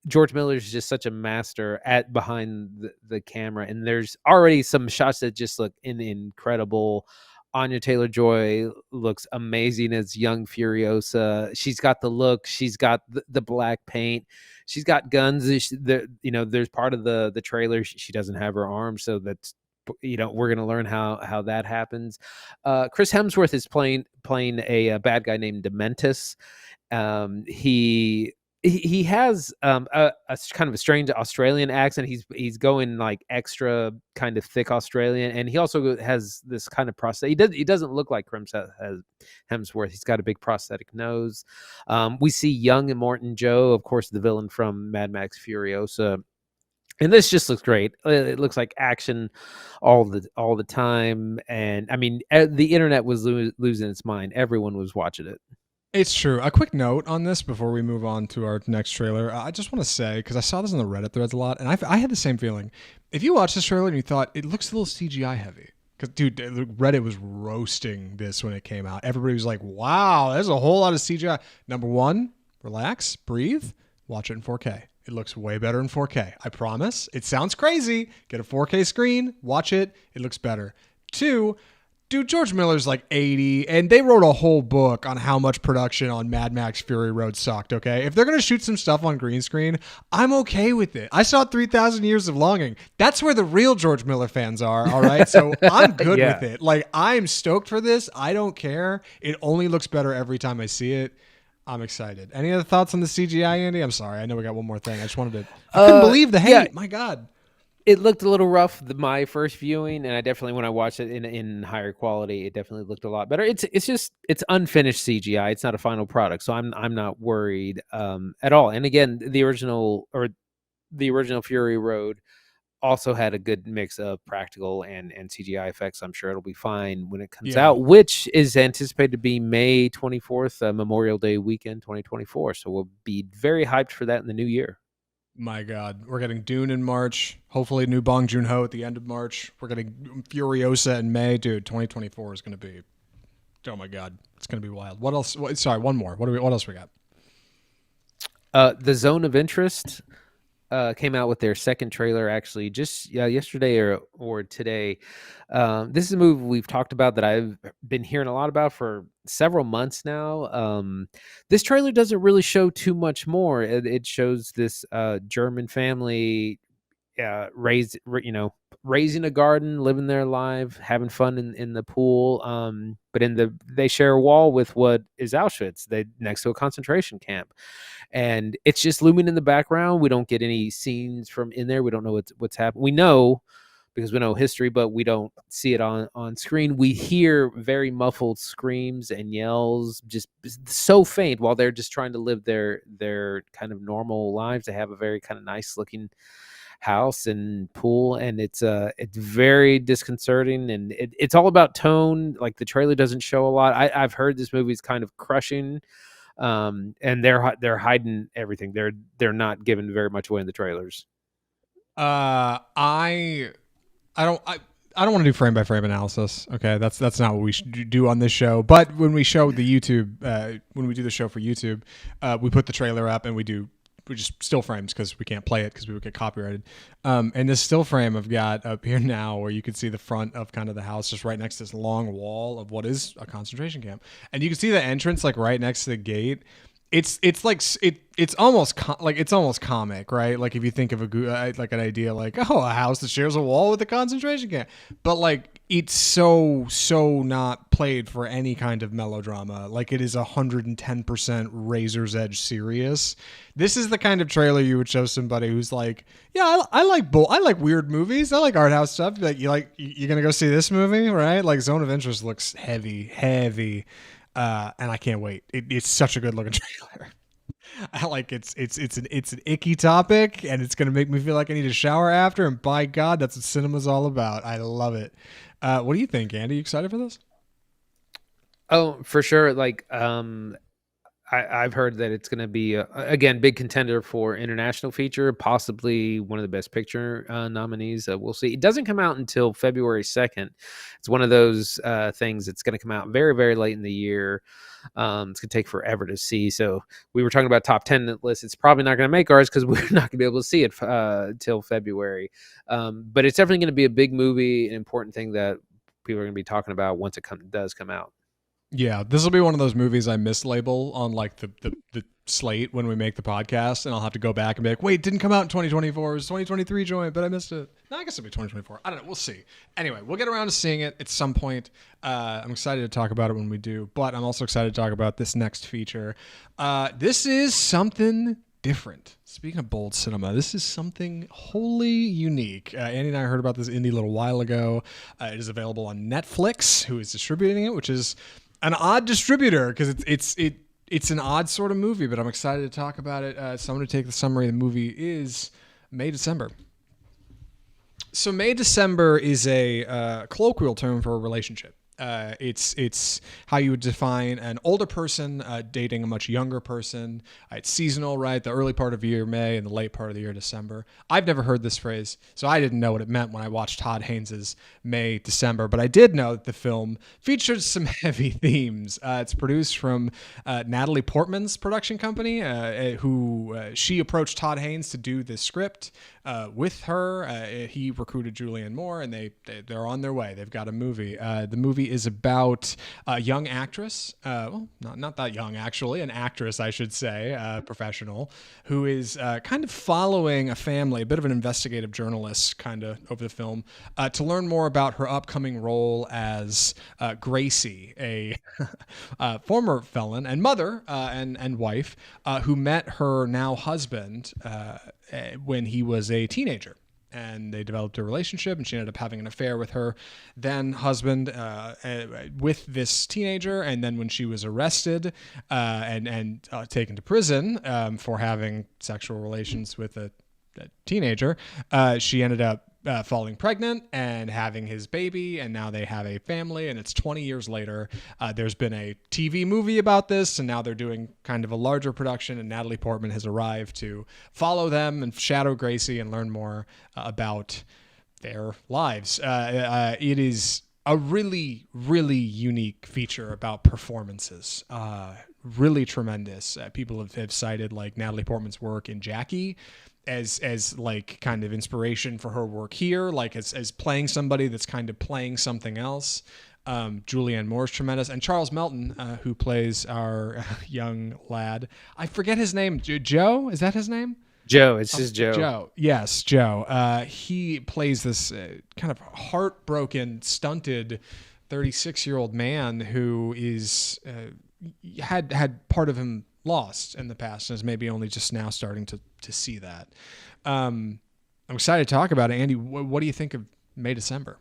George Miller is just such a master at behind the camera, and there's already some shots that just look incredible. Anya Taylor-Joy looks amazing as young Furiosa. She's got the look. She's got the black paint. She's got guns. There's part of the trailer. She doesn't have her arms, so that's we're gonna learn how that happens. Chris Hemsworth is playing a bad guy named Dementus. He has a kind of a strange Australian accent. He's going like extra kind of thick Australian, and he also has this kind of prosthetic. He doesn't look like Hemsworth. He's got a big prosthetic nose. We see young Morton Joe, of course, the villain from Mad Max Furiosa. And this just looks great. It looks like action all the time. And I mean, the internet was losing its mind. Everyone was watching it. It's true. A quick note on this before we move on to our next trailer. I just want to say, because I saw this in the Reddit threads a lot, and I had the same feeling. If you watch this trailer and you thought it looks a little CGI heavy, because dude, Reddit was roasting this when it came out. Everybody was like, "Wow, there's a whole lot of CGI." Number one, relax, breathe, watch it in 4K. It looks way better in 4K. I promise. It sounds crazy. Get a 4K screen, watch it. It looks better. Two, dude, George Miller's like 80, and they wrote a whole book on how much production on Mad Max Fury Road sucked, okay? If they're going to shoot some stuff on green screen, I'm okay with it. I saw 3,000 Years of Longing. That's where the real George Miller fans are, all right? So I'm good with it. Like, I'm stoked for this. I don't care. It only looks better every time I see it. I'm excited. Any other thoughts on the CGI, Andy? I'm sorry. I know we got one more thing. I just wanted to... I couldn't believe the hate. Yeah. My God. It looked a little rough my first viewing, and I definitely, when I watched it in higher quality, it definitely looked a lot better. It's unfinished CGI. It's not a final product, so I'm not worried at all. And again, the original Fury Road also had a good mix of practical and CGI effects. I'm sure it'll be fine when it comes out, which is anticipated to be May 24th, Memorial Day weekend, 2024. So we'll be very hyped for that in the new year. My God, we're getting Dune in March. Hopefully, new Bong Joon-ho at the end of March. We're getting Furiosa in May, dude. 2024 is going to be. Oh my God, it's going to be wild. What else? Sorry, one more. What else we got? The Zone of Interest came out with their second trailer actually just yesterday or today. This is a movie we've talked about that I've been hearing a lot about for several months now. This trailer doesn't really show too much more. It shows this German family raising a garden, living their life, having fun in the pool. But they share a wall with what is Auschwitz, next to a concentration camp. And it's just looming in the background. We don't get any scenes from in there. We don't know what's happening. We know because we know history, but we don't see it on screen. We hear very muffled screams and yells, just so faint, while they're just trying to live their kind of normal lives. They have a very kind of nice looking house and pool, and it's very disconcerting, and it's all about tone. Like, the trailer doesn't show a lot. I've heard this movie's kind of crushing, and they're hiding everything. They're not giving very much away in the trailers. I don't want to do frame by frame analysis. Okay, that's not what we should do on this show. But when we show the YouTube, when we do the show for YouTube, we put the trailer up and we just still frames because we can't play it because we would get copyrighted. And this still frame I've got up here now, where you can see the front of kind of the house just right next to this long wall of what is a concentration camp, and you can see the entrance like right next to the gate. It's almost it's almost comic, right? Like if you think of like an idea like, oh, a house that shares a wall with a concentration camp, but like it's so not played for any kind of melodrama. Like it is 110% razor's edge serious. This is the kind of trailer you would show somebody who's like, yeah, I like weird movies. I like art house stuff. You're gonna go see this movie, right? Like Zone of Interest looks heavy. And I can't wait. It's such a good looking trailer. I like it's an icky topic, and it's gonna make me feel like I need to shower after. And by God, that's what cinema's all about. I love it. What do you think, Andy? You excited for this? Oh, for sure. Like, I've heard that it's going to be again big contender for international feature, possibly one of the best picture nominees. We'll see. It doesn't come out until February 2nd. It's one of those things that's going to come out very, very late in the year. It's going to take forever to see. So we were talking about top 10 lists. It's probably not going to make ours because we're not going to be able to see it till February. But it's definitely going to be a big movie, an important thing that people are going to be talking about once it does come out. Yeah, this will be one of those movies I mislabel on like the slate when we make the podcast, and I'll have to go back and be like, wait, it didn't come out in 2024. It was 2023 joint, but I missed it. No, I guess it'll be 2024. I don't know. We'll see. Anyway, we'll get around to seeing it at some point. I'm excited to talk about it when we do, but I'm also excited to talk about this next feature. This is something different. Speaking of bold cinema, this is something wholly unique. Andy and I heard about this indie a little while ago. It is available on Netflix, who is distributing it, which is an odd distributor because it's an odd sort of movie, but I'm excited to talk about it. So I'm going to take the summary. The movie is May December. So May December is a colloquial term for a relationship. It's how you would define an older person dating a much younger person. It's seasonal, right? The early part of the year, May, and the late part of the year, December. I've never heard this phrase, so I didn't know what it meant when I watched Todd Haynes' May, December, but I did know that the film features some heavy themes. It's produced from Natalie Portman's production company, who she approached Todd Haynes to do this script with her. He recruited Julianne Moore, and they're on their way. They've got a movie. The movie is about a young actress, well, not that young actually, an actress I should say, professional, who is kind of following a family, a bit of an investigative journalist kind of over the film, to learn more about her upcoming role as Gracie, a former felon and mother and wife who met her now husband when he was a teenager. And they developed a relationship, and she ended up having an affair with her then husband with this teenager. And then when she was arrested and taken to prison for having sexual relations with a teenager, she ended up falling pregnant and having his baby, and now they have a family, and it's 20 years later. There's been a TV movie about this, and now they're doing kind of a larger production, and Natalie Portman has arrived to follow them and shadow Gracie and learn more about their lives. It is a really, really unique feature about performances. Really tremendous. People have cited like Natalie Portman's work in Jackie as like kind of inspiration for her work here, like as playing somebody that's kind of playing something else. Julianne Moore's tremendous, and Charles Melton, who plays our young lad. I forget his name. Joe, is that his name? Joe. It's his Joe. Joe. Yes, Joe. He plays this kind of heartbroken, stunted 36-year-old man who is had part of him lost in the past and is maybe only just now starting to see that. I'm excited to talk about it. Andy, what do you think of May, December.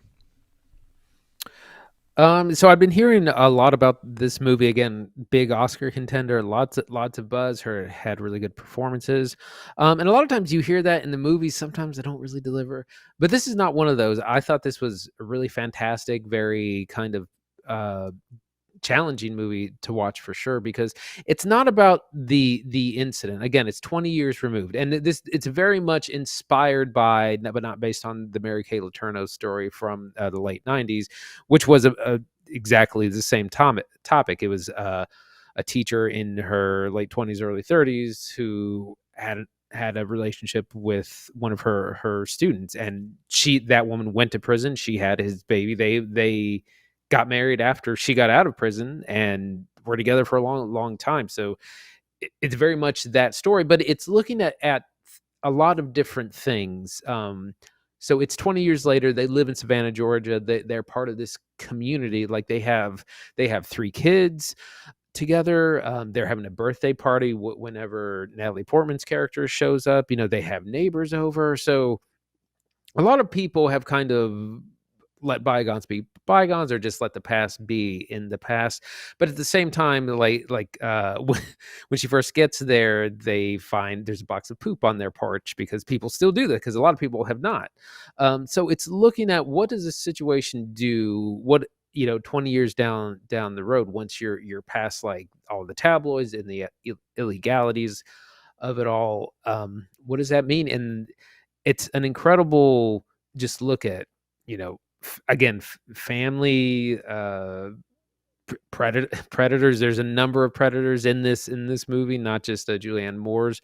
So I've been hearing a lot about this movie. Again, big Oscar contender, lots of buzz. Her had really good performances, and a lot of times you hear that in the movies. Sometimes they don't really deliver, but this is not one of those. I thought this was really fantastic, very kind of uh, challenging movie to watch for sure, because it's not about the incident. Again, it's 20 years removed, and it's very much inspired by, but not based on, the Mary Kay Letourneau story from the late 90s, which was exactly the same topic. It was a teacher in her late 20s, early 30s who had a relationship with one of her students, and that woman went to prison. She had his baby. They got married after she got out of prison and were together for a long time. So it's very much that story, but it's looking at a lot of different things. So it's 20 years later. They live in Savannah, Georgia. They're part of this community. Like they have 3 kids together. They're having a birthday party whenever Natalie Portman's character shows up. They have neighbors over. So a lot of people have kind of let bygones be bygones, or just let the past be in the past. But at the same time, when she first gets there, they find there's a box of poop on their porch, because people still do that, because a lot of people have not. So it's looking at, what does this situation do? 20 years down the road, once you're past like all the tabloids and the illegalities of it all, what does that mean? And it's an incredible just look at, again, family, predators. There's a number of predators in this movie, not just Julianne Moore's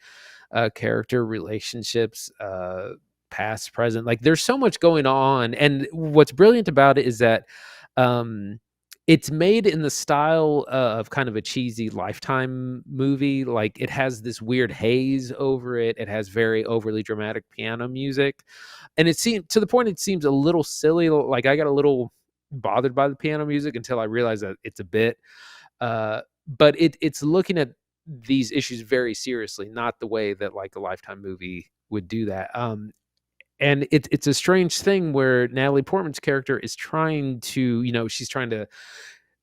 character, relationships, past, present. Like there's so much going on, and what's brilliant about it is that it's made in the style of kind of a cheesy Lifetime movie. Like it has this weird haze over it. It has very overly dramatic piano music, and it seemed, to the point, it seems a little silly. Like I got a little bothered by the piano music until I realized that it's a bit. But it's looking at these issues very seriously, not the way that like a Lifetime movie would do that. And it's a strange thing where Natalie Portman's character is trying to, she's trying to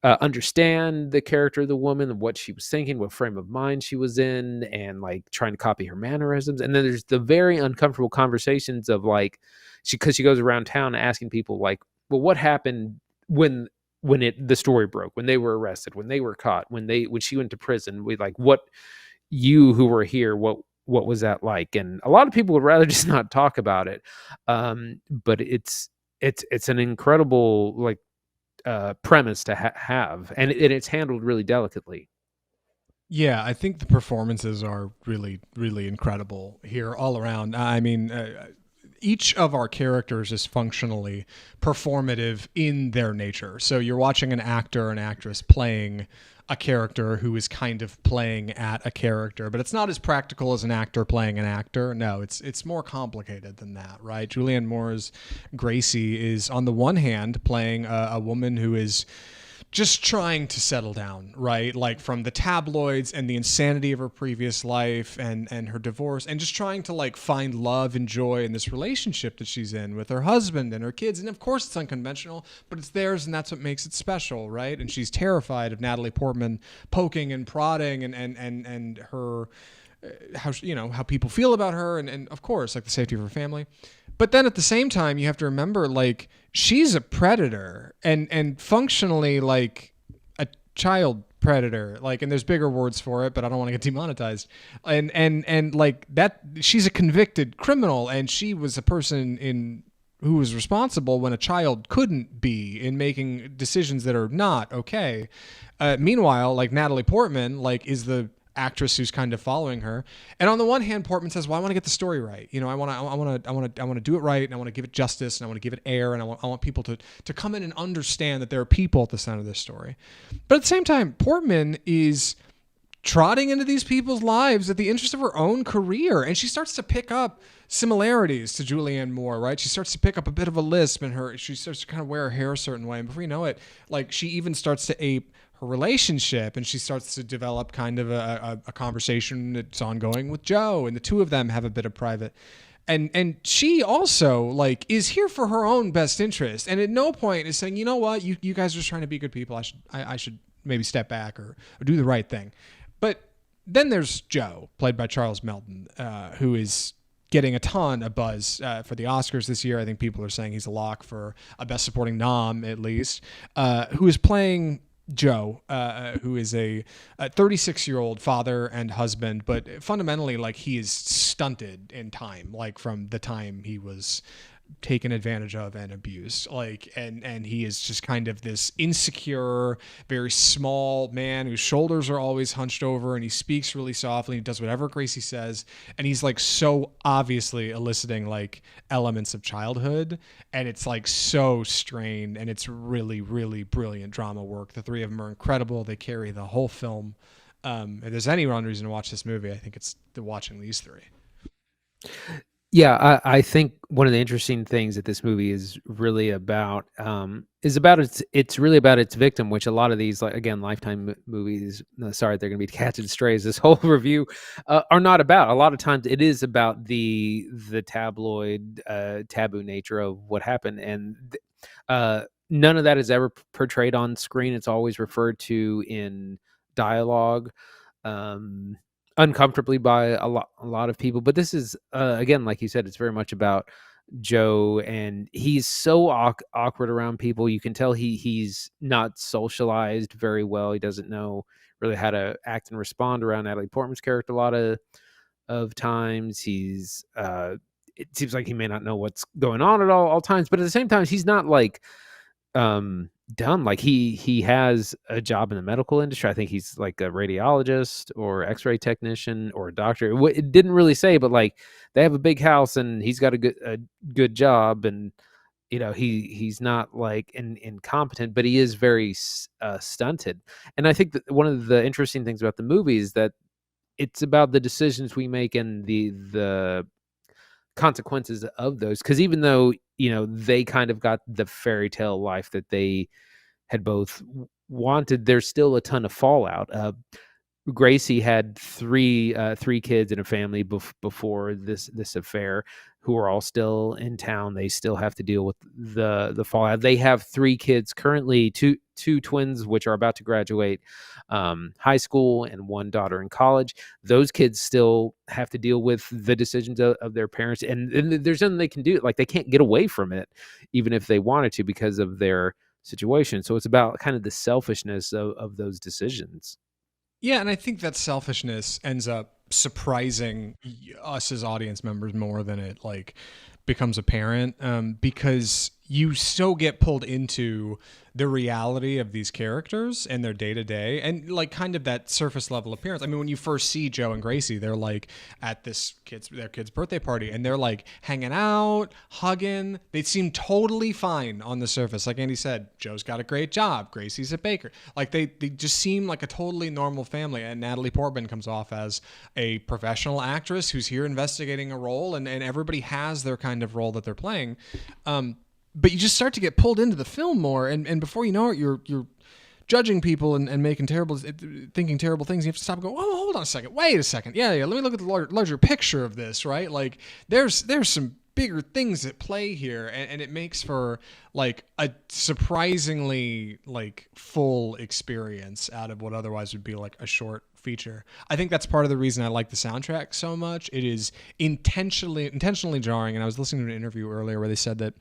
understand the character of the woman and what she was thinking, what frame of mind she was in, and like trying to copy her mannerisms. And then there's the very uncomfortable conversations of like, because she goes around town asking people like, well, what happened when the story broke, when they were arrested, when they were caught, when she went to prison, what, you who were here, what was that like? And a lot of people would rather just not talk about it. But it's an incredible premise to have, and it's handled really delicately. Yeah, I think the performances are really, really incredible here all around. I mean, each of our characters is functionally performative in their nature. So you're watching an actor or an actress playing a character who is kind of playing at a character, but it's not as practical as an actor playing an actor. No, it's more complicated than that, right? Julianne Moore's Gracie is, on the one hand, playing a woman who is just trying to settle down, right? Like from the tabloids and the insanity of her previous life and her divorce, and just trying to like find love and joy in this relationship that she's in with her husband and her kids. And of course it's unconventional, but it's theirs, and that's what makes it special, right? And she's terrified of Natalie Portman poking and prodding and her how people feel about her, and of course like the safety of her family. But then at the same time, you have to remember, like, she's a predator and functionally like a child predator. Like, and there's bigger words for it, but I don't want to get demonetized. And like that, she's a convicted criminal, and she was a person who was responsible when a child couldn't be, in making decisions that are not okay. Meanwhile, like Natalie Portman, like, is the actress who's kind of following her. And on the one hand, Portman says, well, I want to get the story right. I want to do it right, and I want to give it justice, and I want to give it air, and I want people to come in and understand that there are people at the center of this story. But at the same time, Portman is trotting into these people's lives at the interest of her own career, and she starts to pick up similarities to Julianne Moore, right? She starts to pick up a bit of a lisp, and she starts to kind of wear her hair a certain way, and before you know it, like, she even starts to ape her relationship, and she starts to develop kind of a conversation that's ongoing with Joe, and the two of them have a bit of private and she also like is here for her own best interest, and at no point is saying, you know what, you guys are just trying to be good people. I should maybe step back or do the right thing. But then there's Joe, played by Charles Melton, who is getting a ton of buzz for the Oscars this year. I think people are saying he's a lock for a Best Supporting nom, at least, who is playing Joe, who is a 36-year-old father and husband, but fundamentally, like, he is stunted in time, like from the time he was taken advantage of and abused, like, and he is just kind of this insecure, very small man whose shoulders are always hunched over, and he speaks really softly. He does whatever Gracie says, and he's like so obviously eliciting like elements of childhood, and it's like so strained, and it's really, really brilliant drama work. The three of them are incredible. They carry the whole film. If there's any reason to watch this movie, I think it's watching these three. Yeah, I think one of the interesting things that this movie is really about it's really about its victim, which a lot of these, like, again, Lifetime movies, no, sorry, they're going to be catching strays. This whole review are not about. A lot of times, it is about the tabloid, taboo nature of what happened, and none of that is ever portrayed on screen. It's always referred to in dialogue. Uncomfortably by a lot of people, but this is again, like you said, it's very much about Joe, and he's so awkward around people. You can tell he's not socialized very well. He doesn't know really how to act and respond around Natalie Portman's character a lot of times. He's it seems like he may not know what's going on at all times, but at the same time, he's not like dumb. Like he has a job in the medical industry. I think he's like a radiologist or x-ray technician or a doctor. It didn't really say, but like they have a big house and he's got a good job, and you know, he's not like incompetent, but he is very stunted. And I think that one of the interesting things about the movie is that it's about the decisions we make and the consequences of those, because even though, you know, they kind of got the fairy tale life that they had both wanted, there's still a ton of fallout. Gracie had three kids in a family before this affair, who are all still in town. They still have to deal with the fallout. They have three kids currently, two twins which are about to graduate high school, and one daughter in college. Those kids still have to deal with the decisions of their parents, and there's nothing they can do. Like, they can't get away from it, even if they wanted to, because of their situation. So it's about kind of the selfishness of those decisions. Yeah, and I think that selfishness ends up surprising us as audience members more than it like becomes apparent, because you so get pulled into the reality of these characters and their day to day, and like kind of that surface level appearance. I mean, when you first see Joe and Gracie, they're like at their kid's birthday party, and they're like hanging out, hugging. They seem totally fine on the surface. Like Andy said, Joe's got a great job, Gracie's a baker. Like they just seem like a totally normal family. And Natalie Portman comes off as a professional actress who's here investigating a role, and everybody has their kind of role that they're playing. But you just start to get pulled into the film more, and before you know it, you're judging people and thinking terrible things. You have to stop and go, oh, hold on a second, wait a second, yeah. Let me look at the larger picture of this, right? Like there's some bigger things at play here, and it makes for like a surprisingly like full experience out of what otherwise would be like a short feature. I think that's part of the reason I like the soundtrack so much. It is intentionally jarring, and I was listening to an interview earlier where they said that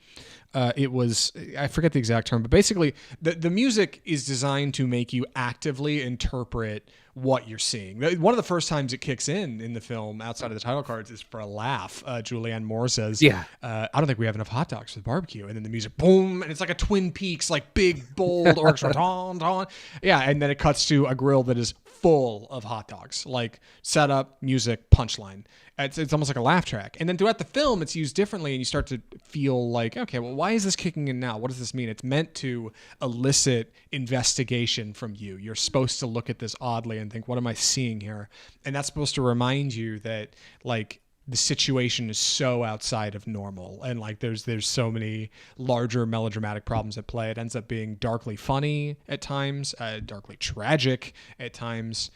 it was, I forget the exact term, but basically the music is designed to make you actively interpret what you're seeing. One of the first times it kicks in the film outside of the title cards is for a laugh. Julianne Moore says, Yeah. I don't think we have enough hot dogs for the barbecue. And then the music, boom, and it's like a Twin Peaks, like big, bold orchestra. Ton, ton. Yeah, and then it cuts to a grill that is full of hot dogs, like setup, music, punchline. It's almost like a laugh track. And then throughout the film, it's used differently, and you start to feel like, okay, well, why is this kicking in now? What does this mean? It's meant to elicit investigation from you. You're supposed to look at this oddly and think, what am I seeing here? And that's supposed to remind you that, like, the situation is so outside of normal, and like there's so many larger melodramatic problems at play. It ends up being darkly funny at times, darkly tragic at times.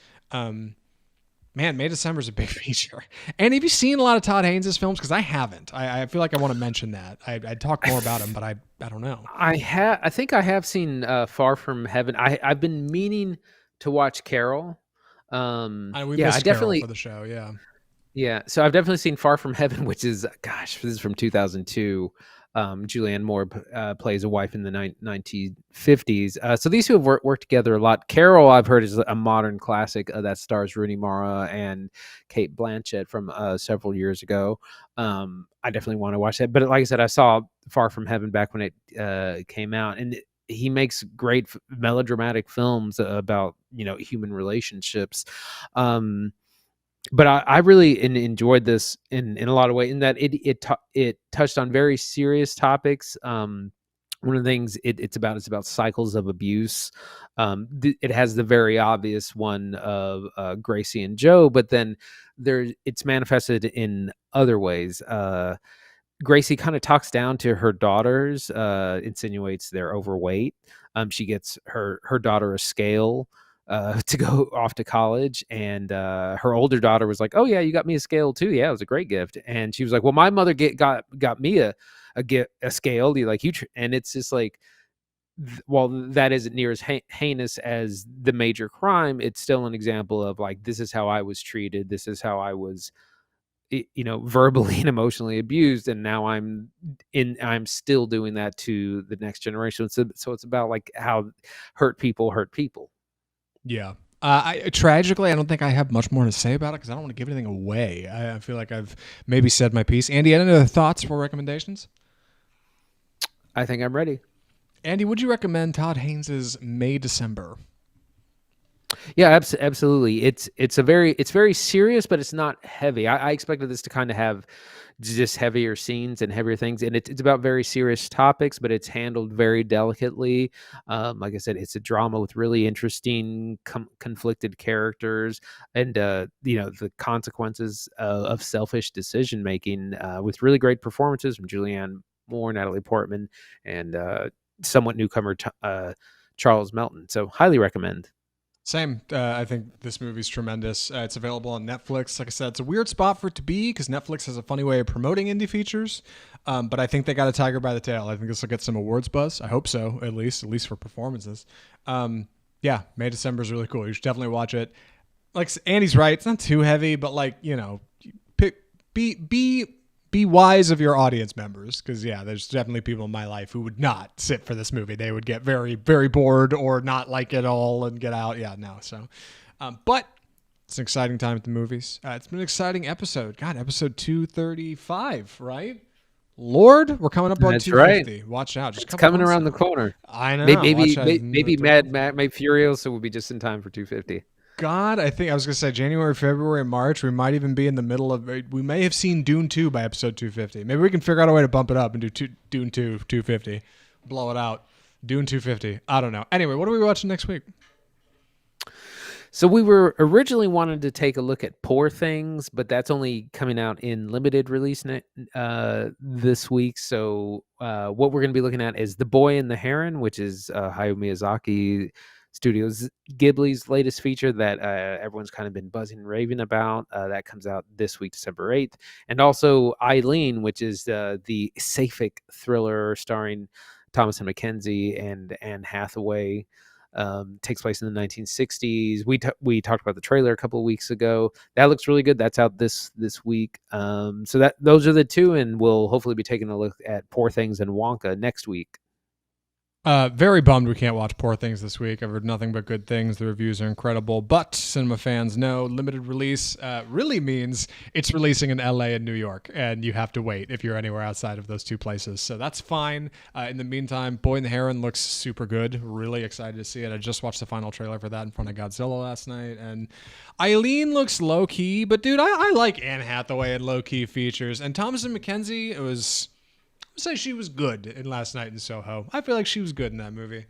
Man, May December is a big feature. And have you seen a lot of Todd Haynes' films? Because I haven't. I feel like I want to mention that. I'd talk more about him, but I don't know. I think I have seen Far From Heaven. I've been meaning to watch Carol. We Yeah, I missed Carol definitely. for the show. Yeah. Yeah, so I've definitely seen Far From Heaven, which is, gosh, this is from 2002. Julianne Moore plays a wife in the 1950s. So these two have worked together a lot. Carol, I've heard, is a modern classic that stars Rooney Mara and Kate Blanchett from several years ago. I definitely want to watch that. But like I said, I saw Far From Heaven back when it came out, and he makes great melodramatic films about human relationships. But I really enjoyed this in a lot of ways, in that it touched on very serious topics. One of the things it's about cycles of abuse. It has the very obvious one of Gracie and Joe, but then it's manifested in other ways. Gracie kind of talks down to her daughters, insinuates they're overweight. She gets her daughter a scale to go off to college, and her older daughter was like, "Oh yeah, you got me a scale too. Yeah, it was a great gift." And she was like, "Well, my mother got me a scale. And it's just like, while that isn't near as heinous as the major crime, it's still an example of like, this is how I was treated. This is how I was, verbally and emotionally abused, and now I'm still doing that to the next generation. So it's about like how hurt people hurt people." Yeah. Tragically, I don't think I have much more to say about it because I don't want to give anything away. I feel like I've maybe said my piece. Andy, any other thoughts for recommendations? I think I'm ready. Andy, would you recommend Todd Haynes' May December? Yeah, absolutely. It's very serious, but it's not heavy. I expected this to kind of have just heavier scenes and heavier things, and it's about very serious topics, but it's handled very delicately. Like I said, it's a drama with really interesting conflicted characters, and the consequences of selfish decision making, with really great performances from Julianne Moore, Natalie Portman, and somewhat newcomer Charles Melton. So highly recommend. Same. I think this movie's tremendous. It's available on Netflix. Like I said, it's a weird spot for it to be because Netflix has a funny way of promoting indie features. But I think they got a tiger by the tail. I think this will get some awards buzz. I hope so, at least for performances. Yeah, May December is really cool. You should definitely watch it. Like Andy's right, it's not too heavy, but be wise of your audience members, because there's definitely people in my life who would not sit for this movie. They would get very, very bored or not like it all and get out. But it's an exciting time at the movies. It's been an exciting episode. God, episode 235, right? Lord, we're coming up on That's 250. right. Watch out! It's coming around the corner. I know. Maybe Mad Furiosa will be just in time for 250. God, I think I was going to say January, February, March. We might even be in the middle of. We may have seen Dune 2 by episode 250. Maybe we can figure out a way to bump it up and do Dune 2 250, blow it out. Dune 250. I don't know. Anyway, what are we watching next week? So we were originally wanted to take a look at Poor Things, but that's only coming out in limited release this week. So what we're going to be looking at is The Boy and the Heron, which is Hayao Miyazaki Studios Ghibli's latest feature that everyone's kind of been buzzing and raving about. That comes out this week, December 8th. And also Eileen, which is the sapphic thriller starring Thomasin McKenzie and Anne Hathaway. Takes place in the 1960s. We talked about the trailer a couple of weeks ago. That looks really good. That's out this week. So those are the two, and we'll hopefully be taking a look at Poor Things and Wonka next week. Very bummed we can't watch Poor Things this week. I've heard nothing but good things. The reviews are incredible, but cinema fans know limited release really means it's releasing in LA and New York, and you have to wait if you're anywhere outside of those two places. So that's fine. In the meantime, Boy and the Heron looks super good. Really excited to see it. I just watched the final trailer for that in front of Godzilla last night, and Eileen looks low key, but dude, I like Anne Hathaway and low key features, and Thomasin McKenzie. say she was good in Last Night in Soho. I feel like she was good in that movie.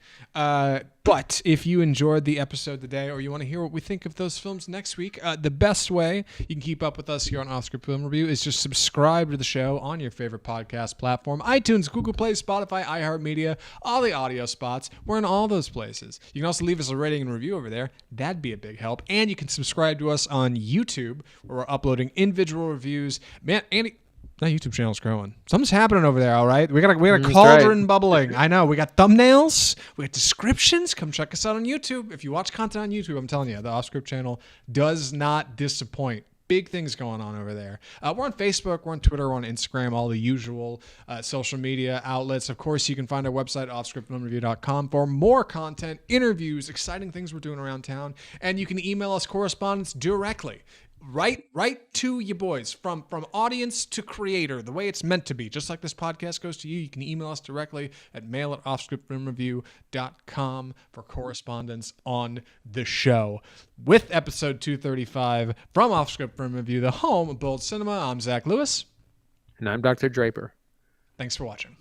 But if you enjoyed the episode today, or you want to hear what we think of those films next week, the best way you can keep up with us here on Off Script Film Review is just subscribe to the show on your favorite podcast platform: iTunes, Google Play, Spotify, iHeartMedia, all the audio spots. We're in all those places. You can also leave us a rating and review over there. That'd be a big help. And you can subscribe to us on YouTube, where we're uploading individual reviews. Man, Andy, that YouTube channel's growing. Something's happening over there, all right? We got a cauldron bubbling. I know. We got thumbnails. We got descriptions. Come check us out on YouTube. If you watch content on YouTube, I'm telling you, the Off Script channel does not disappoint. Big things going on over there. We're on Facebook, we're on Twitter, we're on Instagram, all the usual social media outlets. Of course, you can find our website, offscriptfilmreview.com, for more content, interviews, exciting things we're doing around town. And you can email us correspondence directly. Right to you boys, from audience to creator, the way it's meant to be. Just like this podcast goes to you, you can email us directly at mail@offscriptfilmreview.com for correspondence on the show. With episode 235 from Off Script Film Review, the home of Bold Cinema, I'm Zach Lewis. And I'm Dr. Draper. Thanks for watching.